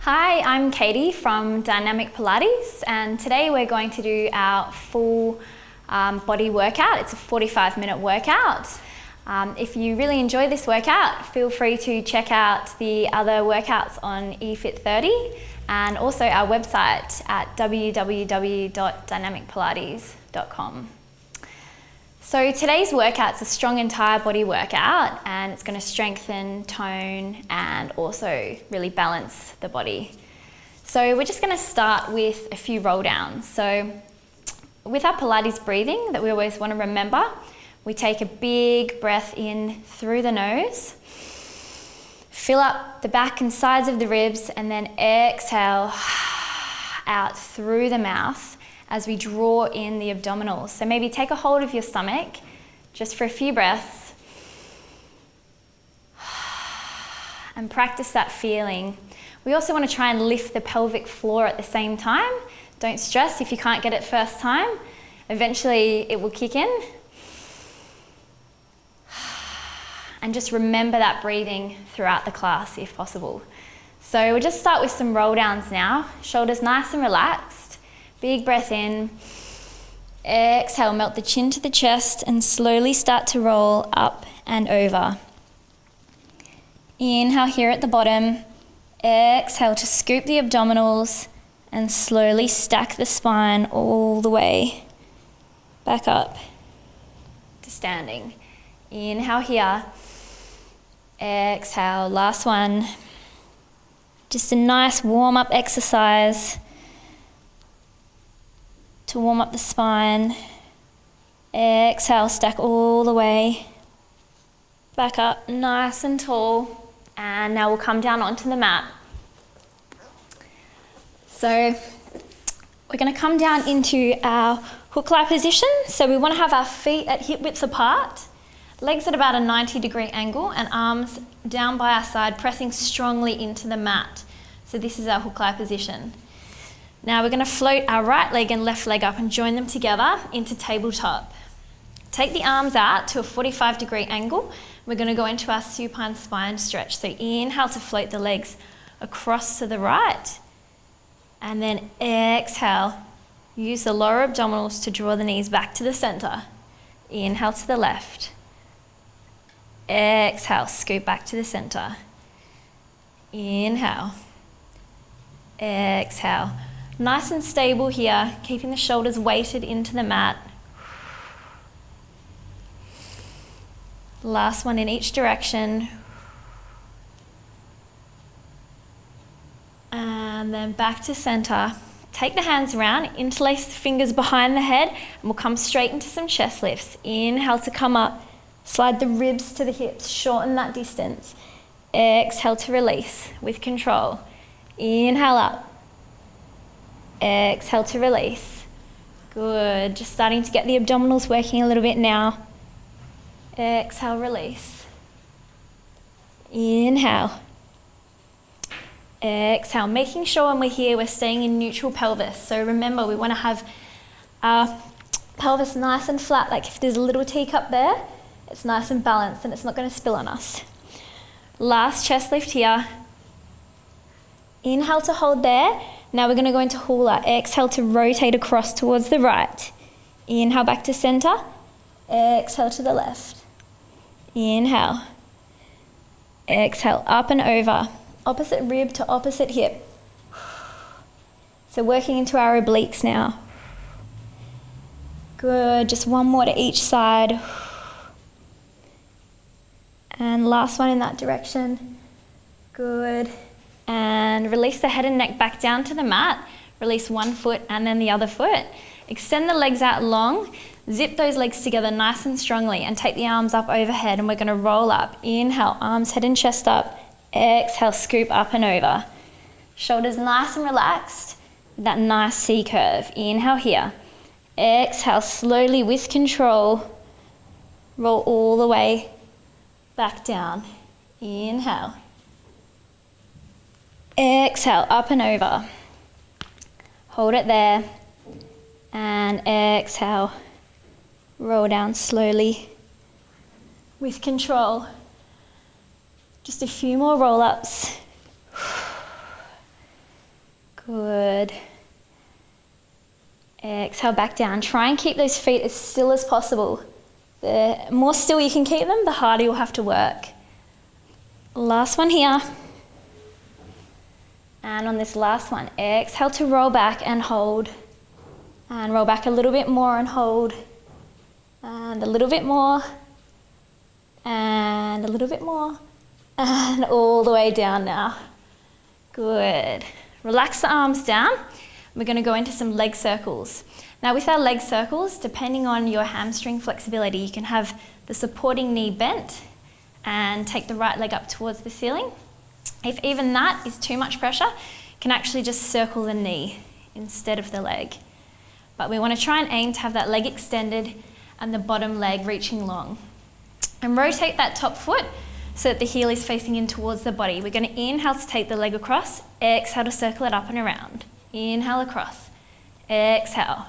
Hi, I'm Katie from Dynamic Pilates, and today we're going to do our full body workout. It's a 45-minute workout. If you really enjoy this workout, feel free to check out the other workouts on eFit30 and also our website at www.dynamicpilates.com. So today's workout's a strong entire body workout, and it's going to strengthen, tone, and also really balance the body. So we're just going to start with a few roll downs. So with our Pilates breathing that we always want to remember, we take a big breath in through the nose, fill up the back and sides of the ribs, and then exhale out through the mouth as we draw in the abdominals. So maybe take a hold of your stomach just for a few breaths and practice that feeling. We also want to try and lift the pelvic floor at the same time. Don't stress if you can't get it first time. Eventually it will kick in. And just remember that breathing throughout the class if possible. So we'll just start with some roll downs now. Shoulders nice and relaxed. Big breath in, exhale, melt the chin to the chest and slowly start to roll up and over. Inhale here at the bottom, exhale to scoop the abdominals and slowly stack the spine all the way back up to standing. Inhale here, exhale, last one. Just a nice warm-up exercise to warm up the spine. Exhale, stack all the way back up, nice and tall. And now we'll come down onto the mat. So we're going to come down into our hook-lie position. So we want to have our feet at hip width apart, legs at about a 90-degree angle, and arms down by our side, pressing strongly into the mat. So this is our hook-lie position. Now we're going to float our right leg and left leg up and join them together into tabletop. Take the arms out to a 45-degree angle. We're going to go into our supine spine stretch. So inhale to float the legs across to the right, and then exhale. Use the lower abdominals to draw the knees back to the center. Inhale to the left. Exhale, scoop back to the center. Inhale. Exhale. Nice and stable here, keeping the shoulders weighted into the mat. Last one in each direction. And then back to center. Take the hands around, interlace the fingers behind the head, and we'll come straight into some chest lifts. Inhale to come up, slide the ribs to the hips, shorten that distance. Exhale to release with control. Inhale up. Exhale to release. Good. Just starting to get the abdominals working a little bit now. Exhale, release. Inhale. Exhale. Making sure when we're here, we're staying in neutral pelvis. So remember, we want to have our pelvis nice and flat. Like if there's a little teacup there, it's nice and balanced and it's not going to spill on us. Last chest lift here. Inhale to hold there. Now we're going to go into hula. Exhale to rotate across towards the right. Inhale back to center. Exhale to the left. Inhale. Exhale up and over. Opposite rib to opposite hip. So working into our obliques now. Good. Just one more to each side. And last one in that direction. Good. And release the head and neck back down to the mat. Release one foot and then the other foot. Extend the legs out long. Zip those legs together nice and strongly and take the arms up overhead, and we're going to roll up. Inhale, arms, head and chest up. Exhale, scoop up and over. Shoulders nice and relaxed. That nice C curve. Inhale here. Exhale, slowly with control. Roll all the way back down. Inhale. Exhale, up and over. Hold it there. And exhale. Roll down slowly with control. Just a few more roll-ups. Good. Exhale back down. Try and keep those feet as still as possible. The more still you can keep them, the harder you'll have to work. Last one here. And on this last one, exhale to roll back and hold. And roll back a little bit more and hold. And a little bit more. And a little bit more. And all the way down now. Good. Relax the arms down. We're going to go into some leg circles. Now with our leg circles, depending on your hamstring flexibility, you can have the supporting knee bent and take the right leg up towards the ceiling. If even that is too much pressure, you can actually just circle the knee instead of the leg. But we want to try and aim to have that leg extended and the bottom leg reaching long. And rotate that top foot so that the heel is facing in towards the body. We're going to inhale to take the leg across, exhale to circle it up and around. Inhale across, exhale,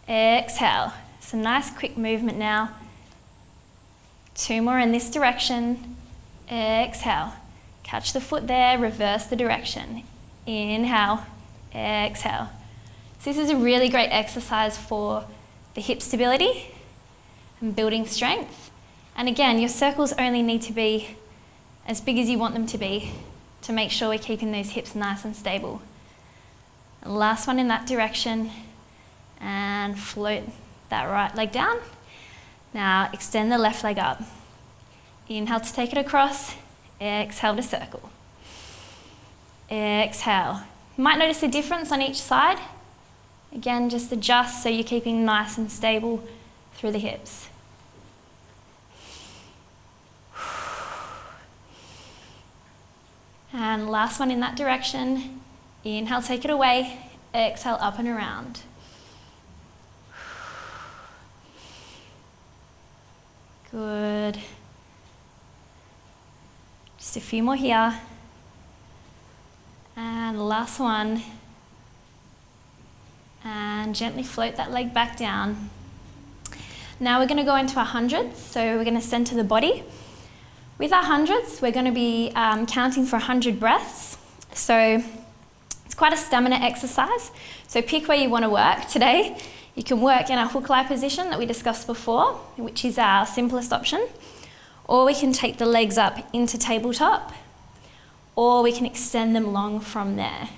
exhale. It's a nice quick movement now. 2 more in this direction, exhale. Catch the foot there, reverse the direction. Inhale, exhale. So this is a really great exercise for the hip stability and building strength. And again, your circles only need to be as big as you want them to be to make sure we're keeping those hips nice and stable. And last one in that direction, and float that right leg down. Now extend the left leg up. Inhale to take it across, exhale to circle. Exhale. You might notice a difference on each side. Again, just adjust so you're keeping nice and stable through the hips. And last one in that direction. Inhale, take it away. Exhale, up and around. Good. Just a few more here. And last one. And gently float that leg back down. Now we're going to go into our hundreds. So we're going to center the body. With our hundreds, we're going to be counting for 100 breaths. So it's quite a stamina exercise. So pick where you want to work today. You can work in our hook lie position that we discussed before, which is our simplest option. Or we can take the legs up into tabletop. Or we can extend them long from there.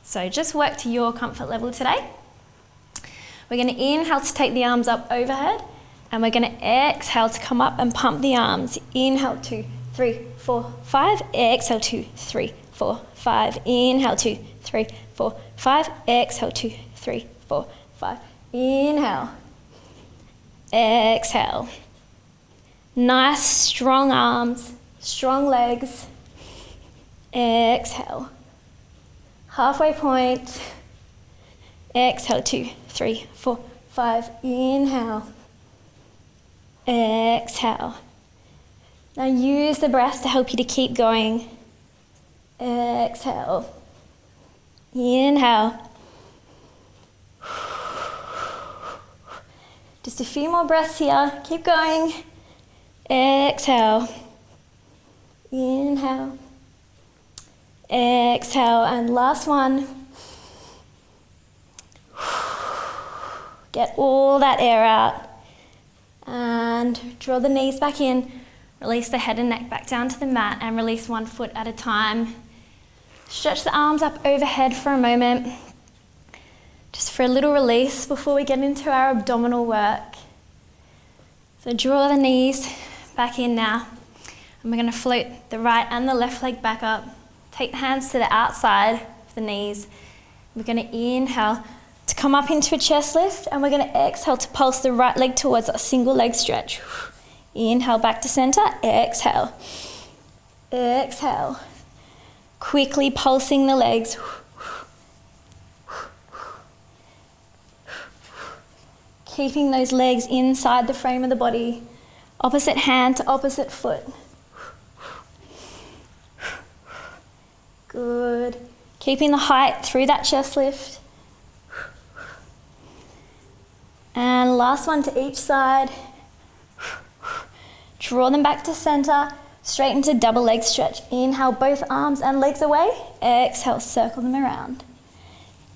So just work to your comfort level today. We're going to inhale to take the arms up overhead. And we're going to exhale to come up and pump the arms. Inhale, 2, 3, 4, 5. Exhale, 2, 3, 4, 5. Inhale, 2, 3, 4, 5. Exhale, 2, 3, 4, 5. Inhale. Exhale. Nice, strong arms, strong legs. Exhale. Halfway point. Exhale, 2, 3, 4, 5. Inhale. Exhale. Now use the breath to help you to keep going. Exhale. Inhale. Just a few more breaths here. Keep going. Exhale. Inhale. Exhale. And last one. Get all that air out. And draw the knees back in, release the head and neck back down to the mat and release one foot at a time. Stretch the arms up overhead for a moment, just for a little release before we get into our abdominal work. So draw the knees back in now, and we're going to float the right and the left leg back up. Take the hands to the outside of the knees. We're going to inhale to come up into a chest lift, and we're going to exhale to pulse the right leg towards a single leg stretch. Inhale back to center, exhale. Exhale. Quickly pulsing the legs. Keeping those legs inside the frame of the body. Opposite hand to opposite foot. Good. Keeping the height through that chest lift. And last one to each side. Draw them back to center. Straight into double leg stretch. Inhale, both arms and legs away. Exhale, circle them around.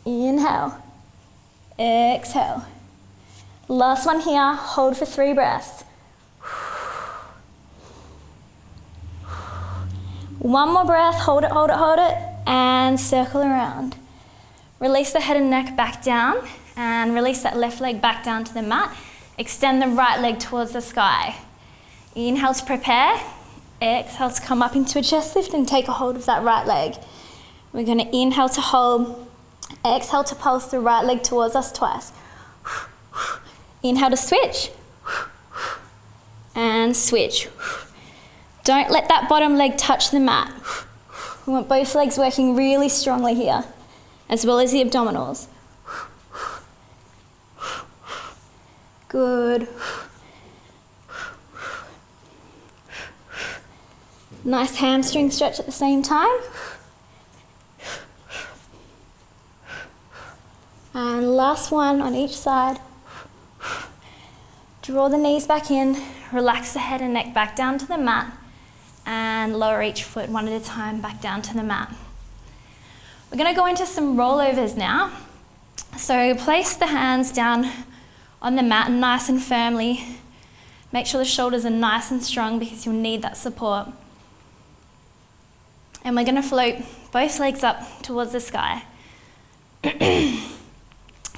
Inhale. Exhale. Last one here, hold for 3 breaths. One more breath, hold it, hold it, hold it, and circle around. Release the head and neck back down, and release that left leg back down to the mat. Extend the right leg towards the sky. Inhale to prepare. Exhale to come up into a chest lift and take a hold of that right leg. We're going to inhale to hold. Exhale to pulse the right leg towards us twice. Inhale to switch. And switch. Don't let that bottom leg touch the mat. We want both legs working really strongly here, as well as the abdominals. Good. Nice hamstring stretch at the same time. And last one on each side. Draw the knees back in, relax the head and neck back down to the mat, and lower each foot one at a time back down to the mat. We're going to go into some rollovers now. So place the hands down on the mat nice and firmly. Make sure the shoulders are nice and strong because you'll need that support. And we're going to float both legs up towards the sky. We're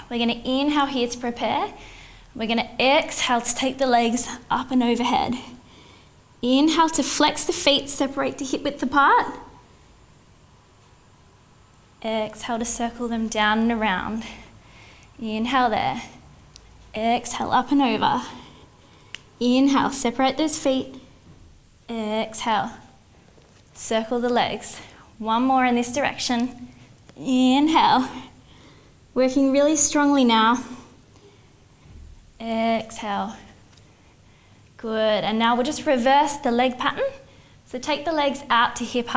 going to inhale here to prepare. We're going to exhale to take the legs up and overhead. Inhale to flex the feet, separate to hip width apart. Exhale to circle them down and around. Inhale there. Exhale up and over. Inhale, separate those feet. Exhale. Circle the legs. One more in this direction. Inhale. Working really strongly now. Exhale. Good. And now we'll just reverse the leg pattern. So take the legs out to hip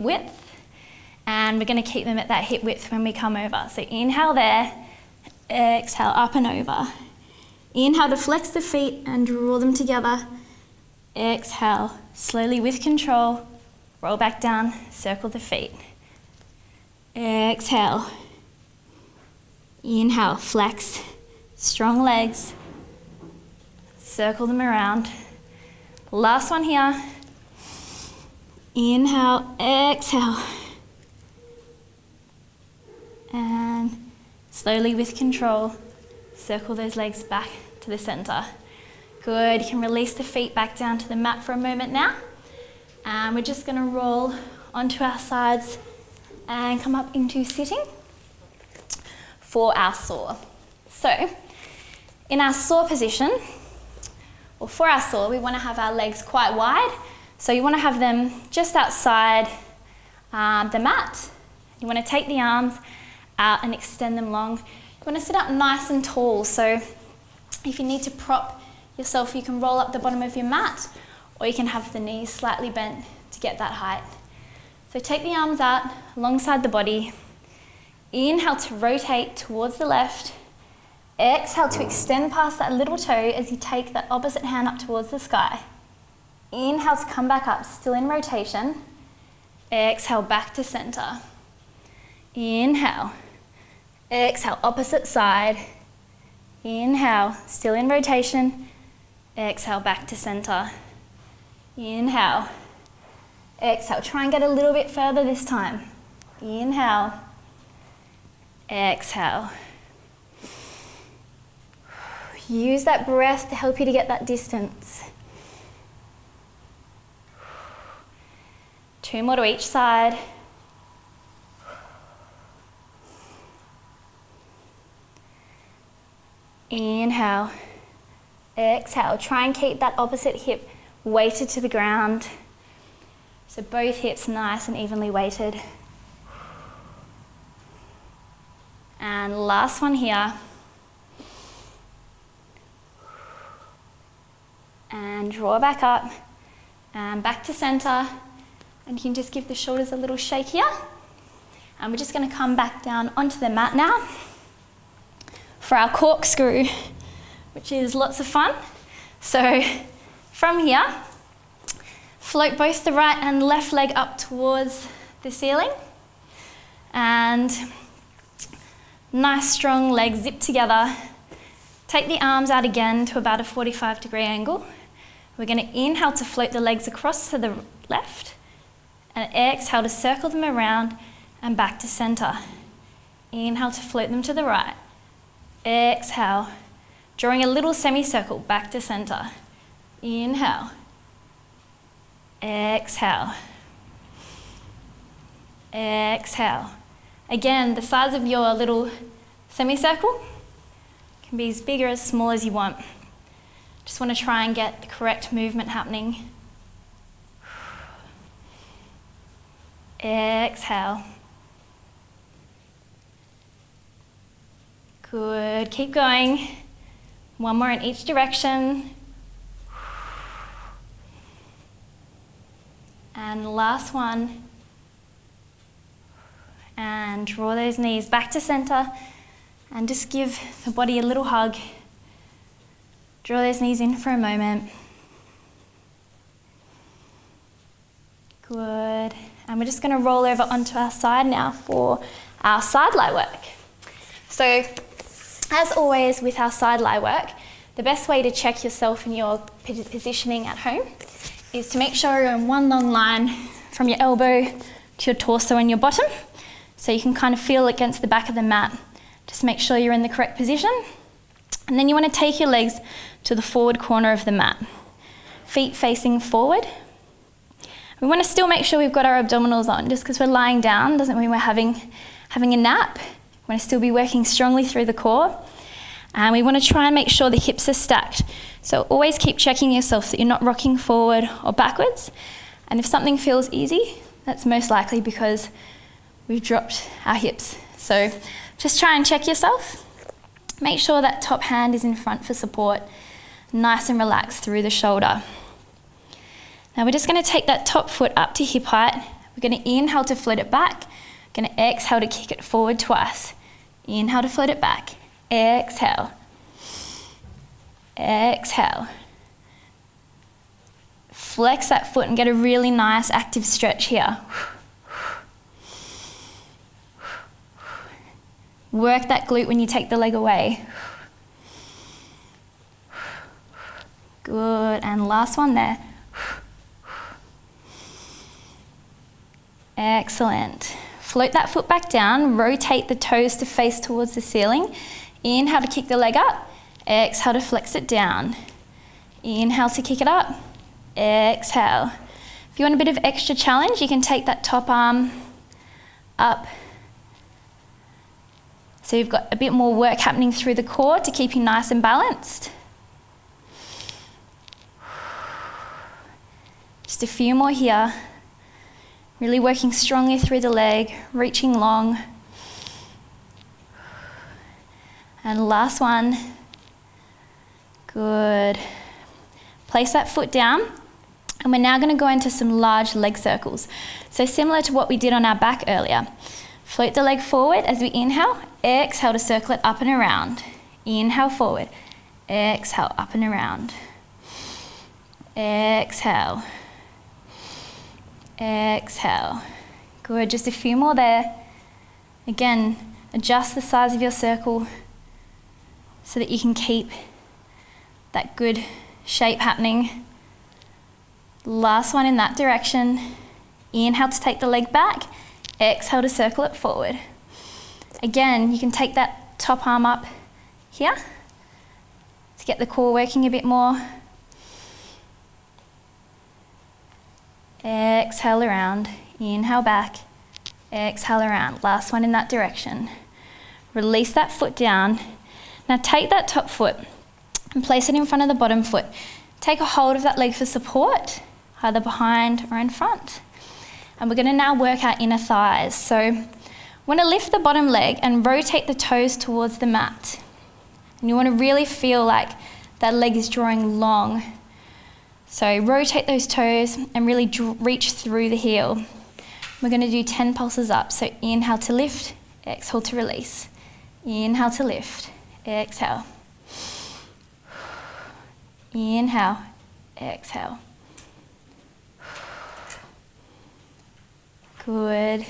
width. And we're going to keep them at that hip width when we come over. So inhale there. Exhale up and over. Inhale to flex the feet and draw them together. Exhale. Slowly with control. Roll back down. Circle the feet. Exhale. Inhale, flex. Strong legs. Circle them around. Last one here. Inhale, exhale. And slowly with control, circle those legs back to the center. Good, you can release the feet back down to the mat for a moment now. And we're just gonna roll onto our sides and come up into sitting for our saw. So, in our saw position, or for our saw, we want to have our legs quite wide. So you want to have them just outside the mat. You want to take the arms out and extend them long. You want to sit up nice and tall. So if you need to prop yourself, you can roll up the bottom of your mat, or you can have the knees slightly bent to get that height. So take the arms out alongside the body. Inhale to rotate towards the left. Exhale to extend past that little toe as you take that opposite hand up towards the sky. Inhale to come back up, still in rotation. Exhale back to center. Inhale. Exhale, opposite side. Inhale, still in rotation. Exhale back to center. Inhale. Exhale, try and get a little bit further this time. Inhale. Exhale. Use that breath to help you to get that distance. 2 more to each side. Inhale. Exhale. Try and keep that opposite hip weighted to the ground. So both hips nice and evenly weighted. And last one here. And draw back up and back to center. And you can just give the shoulders a little shake here. And we're just going to come back down onto the mat now for our corkscrew, which is lots of fun. So from here, Float both the right and left leg up towards the ceiling. And nice strong legs zip together. Take the arms out again to about a 45-degree angle. We're going to inhale to float the legs across to the left and exhale to circle them around and back to center. Inhale to float them to the right. Exhale, drawing a little semicircle back to center. Inhale. Exhale. Exhale. Again, the size of your little semicircle can be as big or as small as you want. Just want to try and get the correct movement happening. Exhale. Good, keep going. One more in each direction. And last one. And draw those knees back to center and just give the body a little hug. Draw those knees in for a moment. Good. And we're just going to roll over onto our side now for our side lie work. So, as always with our side lie work, the best way to check yourself and your positioning at home is to make sure you're in one long line from your elbow to your torso and your bottom. So you can kind of feel against the back of the mat. Just make sure you're in the correct position. And then you want to take your legs to the forward corner of the mat. Feet facing forward. We want to still make sure we've got our abdominals on. Just because we're lying down doesn't mean we're having a nap. We want to still be working strongly through the core. And we want to try and make sure the hips are stacked. So always keep checking yourself that you're not rocking forward or backwards. And if something feels easy, that's most likely because we've dropped our hips. So just try and check yourself. Make sure that top hand is in front for support. Nice and relaxed through the shoulder. Now we're just going to take that top foot up to hip height. We're going to inhale to float it back. We're going to exhale to kick it forward twice. Inhale to float it back. Exhale. Exhale. Flex that foot and get a really nice active stretch here. Work that glute when you take the leg away. Good, and last one there. Excellent. Float that foot back down, rotate the toes to face towards the ceiling. Inhale to kick the leg up, exhale to flex it down. Inhale to kick it up, exhale. If you want a bit of extra challenge, you can take that top arm up. So you've got a bit more work happening through the core to keep you nice and balanced. Just a few more here. Really working strongly through the leg, reaching long. And last one. Good. Place that foot down. And we're now going to go into some large leg circles. So similar to what we did on our back earlier. Float the leg forward as we inhale. Exhale to circle it up and around. Inhale forward. Exhale up and around. Exhale. Exhale. Good, just a few more there. Again, adjust the size of your circle so that you can keep that good shape happening. Last one in that direction. Inhale to take the leg back. Exhale to circle it forward. Again, you can take that top arm up here to get the core working a bit more. Exhale around, inhale back, exhale around. Last one in that direction. Release that foot down. Now take that top foot and place it in front of the bottom foot. Take a hold of that leg for support, either behind or in front. And we're going to now work our inner thighs. So we want to lift the bottom leg and rotate the toes towards the mat. And you want to really feel like that leg is drawing long. So rotate those toes and really reach through the heel. We're going to do 10 pulses up. So inhale to lift, exhale to release. Inhale to lift, exhale. Inhale, exhale. Good.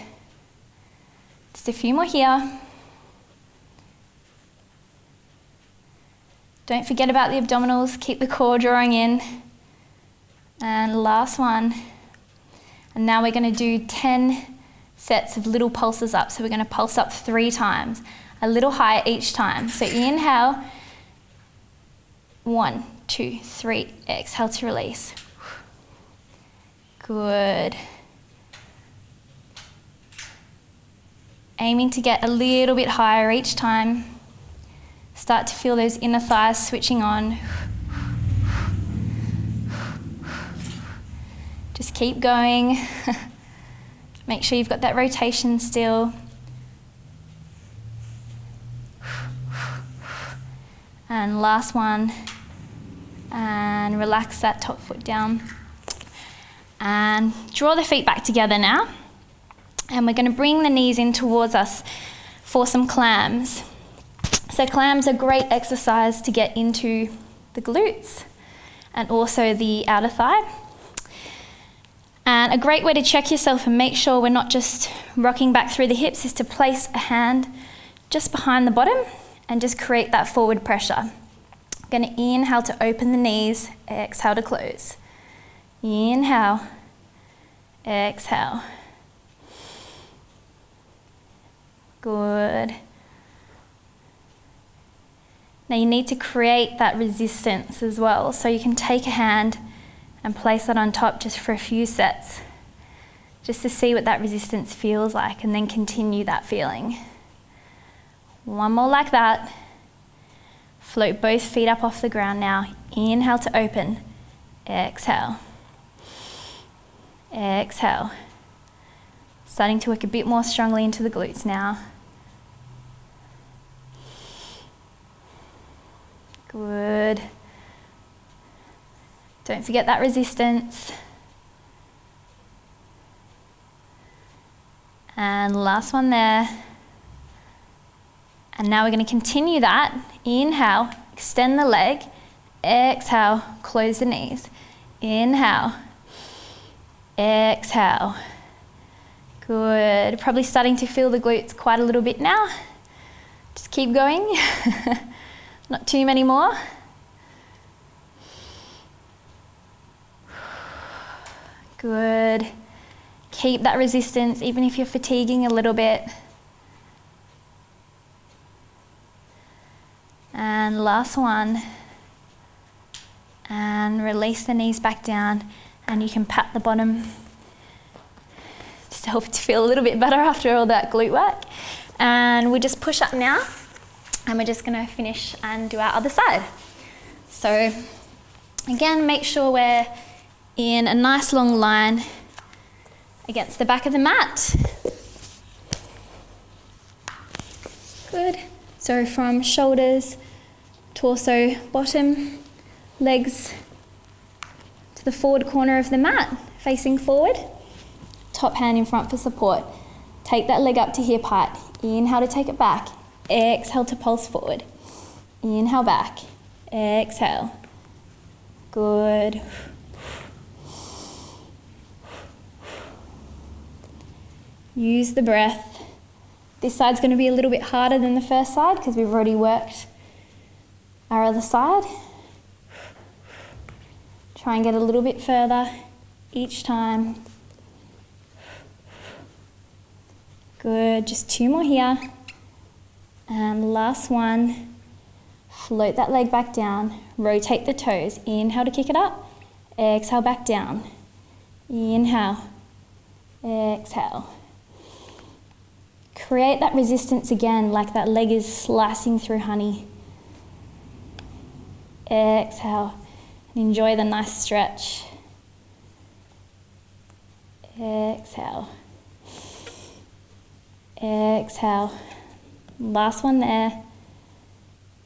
Just a few more here. Don't forget about the abdominals, keep the core drawing in. And last one. And now we're going to do 10 sets of little pulses up. So we're going to pulse up 3 times, a little higher each time. So inhale, 1, 2, 3, exhale to release. Good. Aiming to get a little bit higher each time. Start to feel those inner thighs switching on. Just keep going. Make sure you've got that rotation still. And last one. And relax that top foot down. And draw the feet back together now. And we're going to bring the knees in towards us for some clams. So clams are great exercise to get into the glutes and also the outer thigh. And a great way to check yourself and make sure we're not just rocking back through the hips is to place a hand just behind the bottom and just create that forward pressure. Going to inhale to open the knees, exhale to close. Inhale, exhale. Good. Now you need to create that resistance as well. So you can take a hand and place that on top just for a few sets, just to see what that resistance feels like, and then continue that feeling. One more like that. Float both feet up off the ground now. Inhale to open. Exhale. Exhale. Starting to work a bit more strongly into the glutes now. Good. Don't forget that resistance. And last one there. And now we're going to continue that. Inhale, extend the leg. Exhale, close the knees. Inhale. Exhale. Good. Probably starting to feel the glutes quite a little bit now. Just keep going. Not too many more. Good. Keep that resistance even if you're fatiguing a little bit. And last one. And release the knees back down, and you can pat the bottom just to help it to feel a little bit better after all that glute work. And we just push up now, and we're just going to finish and do our other side. So again, make sure we're in a nice long line against the back of the mat. Good. So from shoulders, torso, bottom, legs to the forward corner of the mat, facing forward. Top hand in front for support. Take that leg up to hip height. Inhale to take it back. Exhale to pulse forward. Inhale back. Exhale. Good. Use the breath. This side's going to be a little bit harder than the first side because we've already worked our other side. Try and get a little bit further each time. Good, just 2 more here. And last one. Float that leg back down. Rotate the toes. Inhale to kick it up. Exhale back down. Inhale. Exhale. Create that resistance again, like that leg is slicing through honey. Exhale. And enjoy the nice stretch. Exhale. Exhale. Last one there.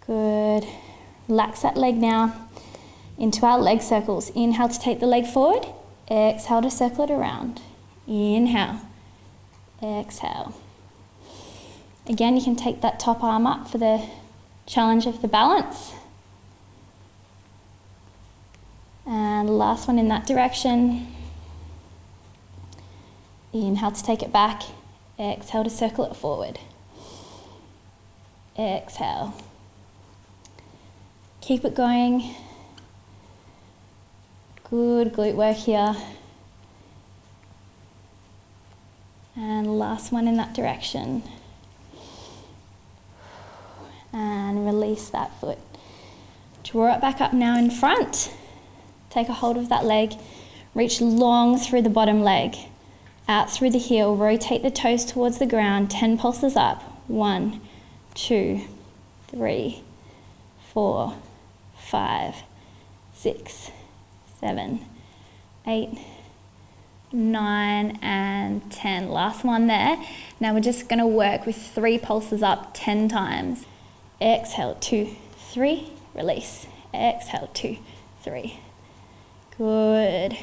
Good. Relax that leg now into our leg circles. Inhale to take the leg forward. Exhale to circle it around. Inhale. Exhale. Again, you can take that top arm up for the challenge of the balance. And last one in that direction. Inhale to take it back. Exhale to circle it forward. Exhale. Keep it going. Good glute work here. And last one in that direction. And release that foot. Draw it back up now in front. Take a hold of that leg. Reach long through the bottom leg. Out through the heel. Rotate the toes towards the ground. 10 pulses up. 1, 2, 3, 4, 5, 6, 7, 8, 9, and 10. Last one there. Now we're just going to work with 3 pulses up 10 times. Exhale, 2, 3, release. Exhale, 2, 3. Good.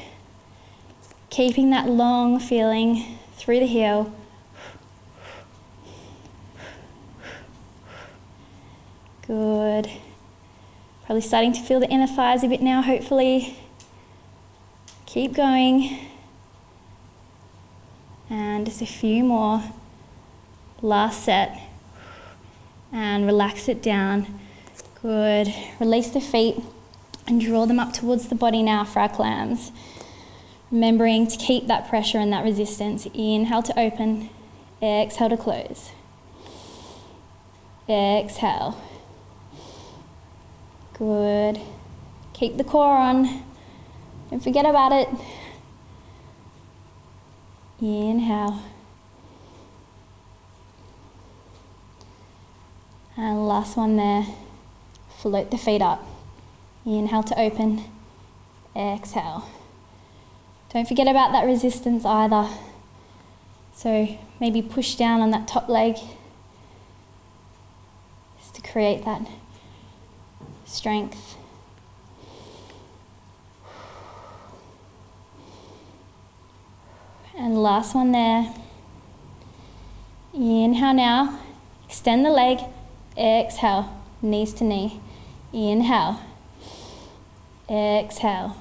Keeping that long feeling through the heel. Good. Probably starting to feel the inner thighs a bit now, hopefully. Keep going. And just a few more. Last set. And relax it down. Good. Release the feet and draw them up towards the body now for our clams. Remembering to keep that pressure and that resistance. Inhale to open. Exhale to close. Exhale. Good. Keep the core on. Don't forget about it. Inhale. And last one there. Float the feet up. Inhale to open. Exhale. Don't forget about that resistance either. So maybe push down on that top leg just to create that strength. And last one there. Inhale now. Extend the leg. Exhale. Knees to knee. Inhale. Exhale.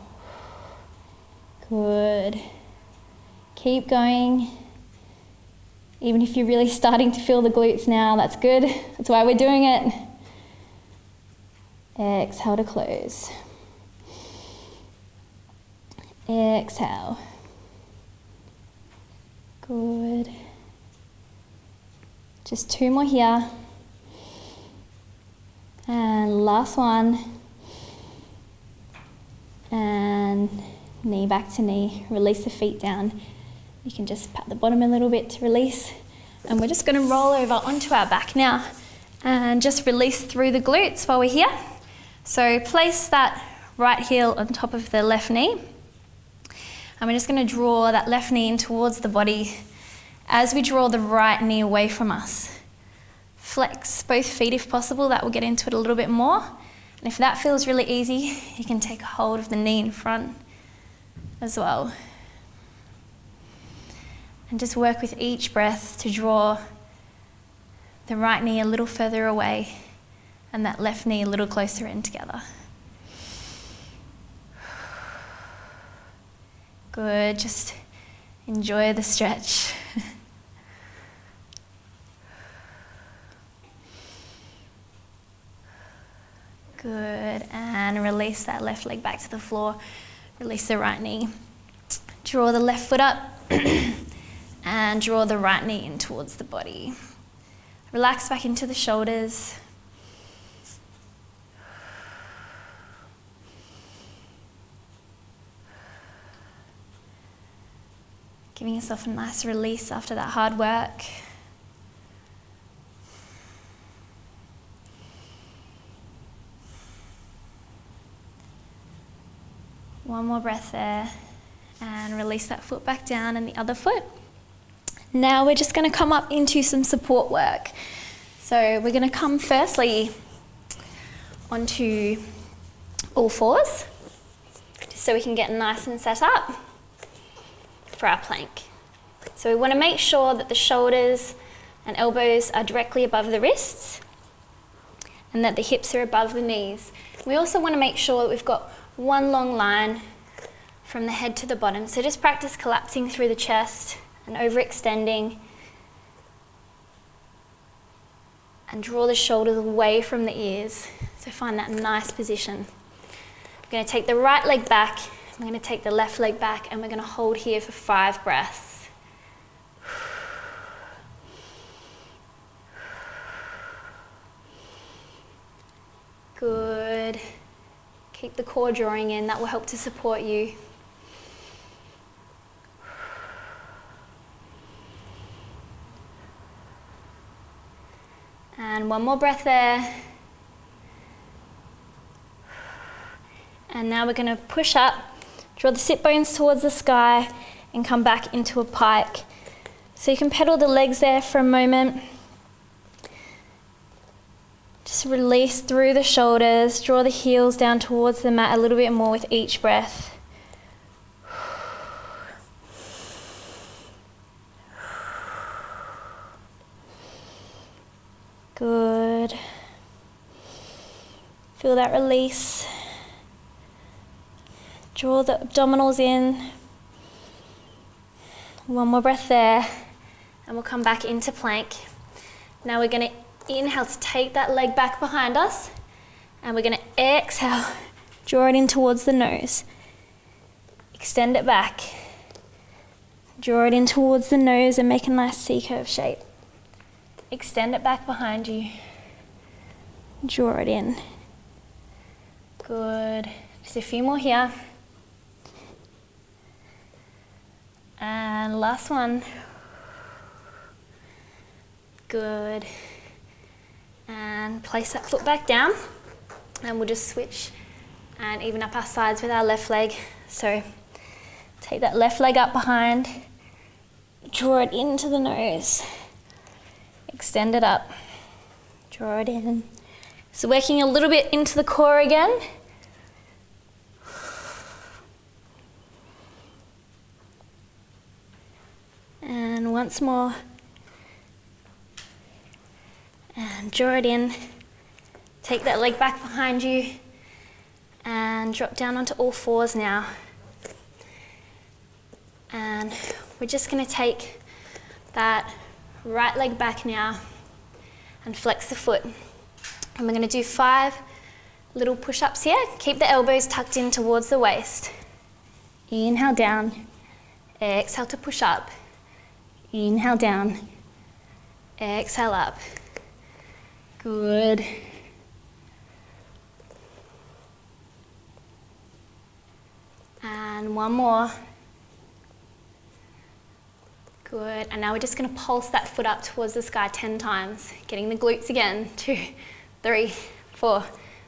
Good. Keep going. Even if you're really starting to feel the glutes now, that's good. That's why we're doing it. Exhale to close. Exhale. Good. Just 2 more here. And last one. And knee back to knee. Release the feet down. You can just pat the bottom a little bit to release. And we're just going to roll over onto our back now and just release through the glutes while we're here. So place that right heel on top of the left knee. And we're just going to draw that left knee in towards the body as we draw the right knee away from us. Flex both feet if possible. That will get into it a little bit more. And if that feels really easy, you can take a hold of the knee in front as well. And just work with each breath to draw the right knee a little further away and that left knee a little closer in together. Good, just enjoy the stretch. Good, and release that left leg back to the floor. Release the right knee. Draw the left foot up and draw the right knee in towards the body. Relax back into the shoulders. Giving yourself a nice release after that hard work. One more breath there, and release that foot back down and the other foot. Now we're just going to come up into some support work. So we're going to come firstly onto all fours, just so we can get nice and set up for our plank. So we want to make sure that the shoulders and elbows are directly above the wrists and that the hips are above the knees. We also want to make sure that we've got one long line from the head to the bottom. So just practice collapsing through the chest and overextending. And draw the shoulders away from the ears. So find that nice position. I'm going to take the right leg back, I'm going to take the left leg back, and we're going to hold here for 5 breaths. Good. Keep the core drawing in, that will help to support you. And one more breath there. And now we're going to push up, draw the sit bones towards the sky, and come back into a pike. So you can pedal the legs there for a moment. Just release through the shoulders, draw the heels down towards the mat a little bit more with each breath. Good. Feel that release. Draw the abdominals in. One more breath there. And we'll come back into plank. Now we're going to inhale to take that leg back behind us. And we're going to exhale, draw it in towards the nose. Extend it back. Draw it in towards the nose and make a nice C-curve shape. Extend it back behind you. Draw it in. Good. Just a few more here. And last one. Good. And place that foot back down. And we'll just switch and even up our sides with our left leg. So take that left leg up behind. Draw it into the nose. Extend it up, draw it in. So working a little bit into the core again. And once more. And draw it in. Take that leg back behind you and drop down onto all fours now. And we're just going to take that right leg back now and flex the foot. And we're going to do 5 little push-ups here. Keep the elbows tucked in towards the waist. Inhale down, exhale to push up. Inhale down, exhale up. Good. And one more. Good, and now we're just going to pulse that foot up towards the sky 10 times, getting the glutes again. 2, 3, 4,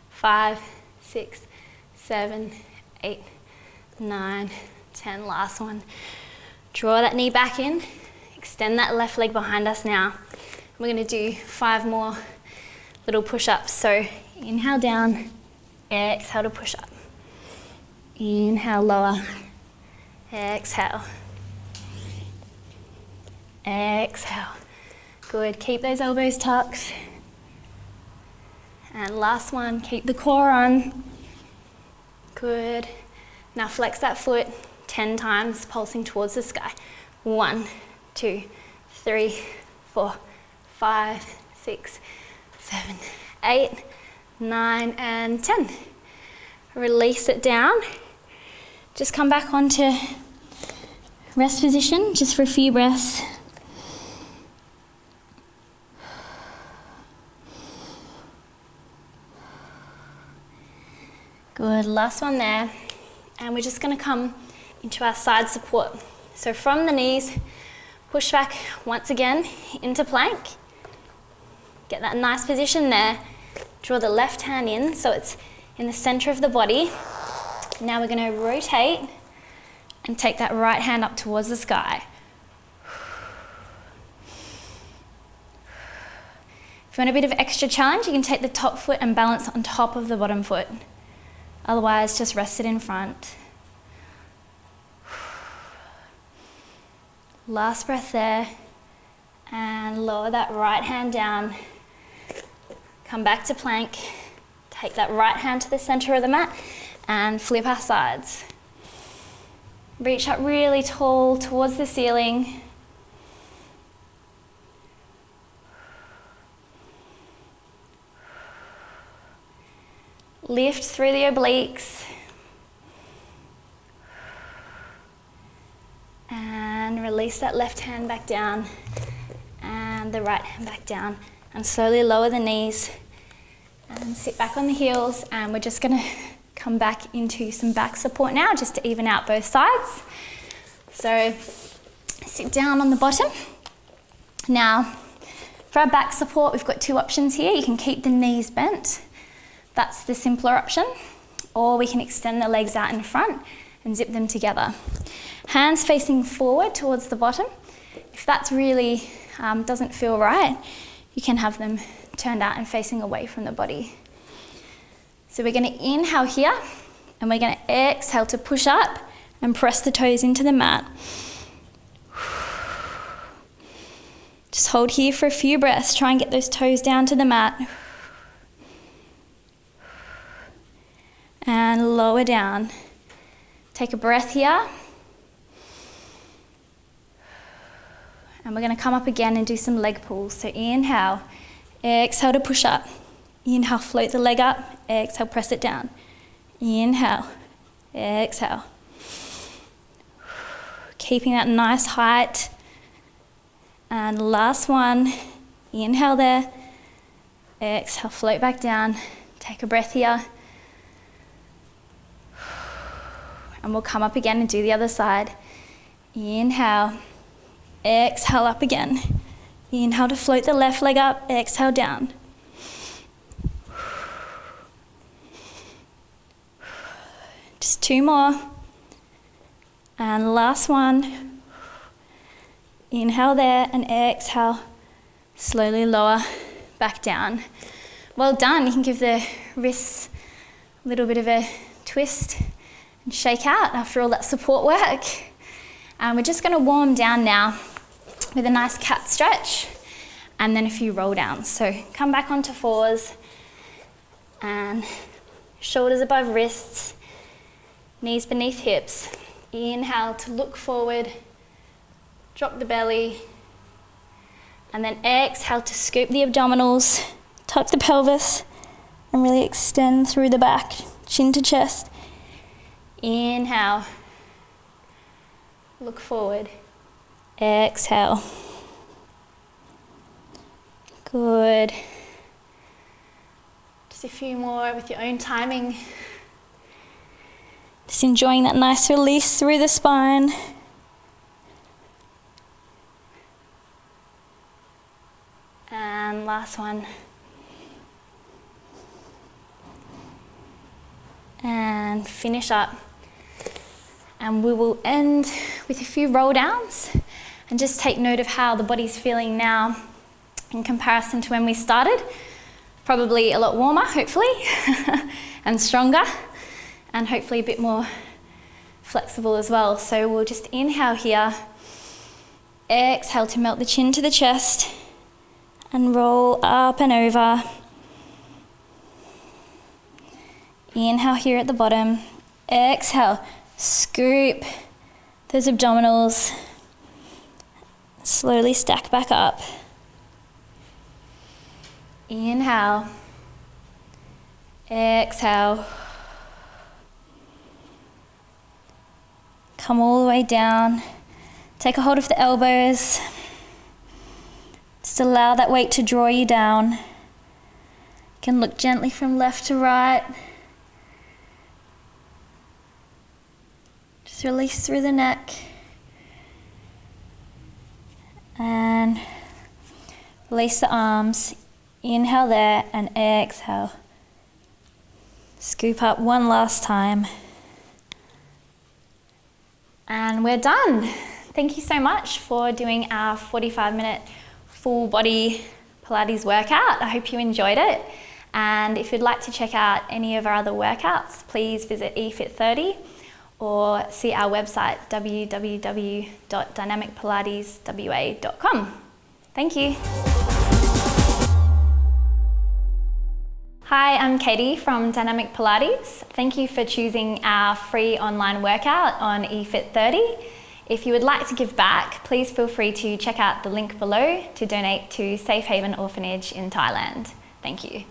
5, 6, 7, 8, 9, 10. Last one. Draw that knee back in, extend that left leg behind us now. We're going to do 5 more little push-ups. So inhale down, exhale to push up. Inhale, lower, exhale. Exhale. Good, keep those elbows tucked. And last one, keep the core on. Good. Now flex that foot 10 times, pulsing towards the sky. 1, 2, 3, 4, 5, 6, 7, 8, 9, and 10. Release it down. Just come back onto rest position, just for a few breaths. Good, last one there. And we're just going to come into our side support. So from the knees, push back once again into plank. Get that nice position there. Draw the left hand in so it's in the center of the body. Now we're going to rotate and take that right hand up towards the sky. If you want a bit of extra challenge, you can take the top foot and balance on top of the bottom foot. Otherwise, just rest it in front. Last breath there. And lower that right hand down. Come back to plank. Take that right hand to the center of the mat and flip our sides. Reach up really tall towards the ceiling. Lift through the obliques. And release that left hand back down and the right hand back down. And slowly lower the knees and sit back on the heels. And we're just gonna come back into some back support now, just to even out both sides. So sit down on the bottom. Now, for our back support, we've got two options here. You can keep the knees bent. That's the simpler option. Or we can extend the legs out in front and zip them together. Hands facing forward towards the bottom. If that's really doesn't feel right, you can have them turned out and facing away from the body. So we're going to inhale here, and we're going to exhale to push up and press the toes into the mat. Just hold here for a few breaths. Try and get those toes down to the mat. And lower down. Take a breath here. And we're going to come up again and do some leg pulls. So inhale, exhale to push up. Inhale, float the leg up. Exhale, press it down. Inhale, exhale. Keeping that nice height. And last one, inhale there. Exhale, float back down. Take a breath here. And we'll come up again and do the other side. Inhale, exhale up again. Inhale to float the left leg up, exhale down. Just two more. And last one. Inhale there and exhale. Slowly lower back down. Well done. You can give the wrists a little bit of a twist and shake out after all that support work. And we're just going to warm down now with a nice cat stretch and then a few roll downs. So come back onto fours and shoulders above wrists, knees beneath hips. Inhale to look forward, drop the belly, and then exhale to scoop the abdominals, tuck the pelvis, and really extend through the back, chin to chest. Inhale, look forward, exhale. Good. Just a few more with your own timing. Just enjoying that nice release through the spine. And last one. And finish up. And we will end with a few roll downs and just take note of how the body's feeling now in comparison to when we started. Probably a lot warmer, hopefully, and stronger, and hopefully a bit more flexible as well. So we'll just inhale here, exhale to melt the chin to the chest, and roll up and over. Inhale here at the bottom, exhale, scoop those abdominals, slowly stack back up. Inhale, exhale, come all the way down, take a hold of the elbows, just allow that weight to draw you down. You can look gently from left to right. Just release through the neck. And release the arms. Inhale there and exhale. Scoop up one last time. And we're done. Thank you so much for doing our 45-minute full body Pilates workout. I hope you enjoyed it. And if you'd like to check out any of our other workouts, please visit eFit30 or see our website www.dynamicpilateswa.com. Thank you. Hi, I'm Katie from Dynamic Pilates. Thank you for choosing our free online workout on eFit30. If you would like to give back, please feel free to check out the link below to donate to Safe Haven Orphanage in Thailand. Thank you.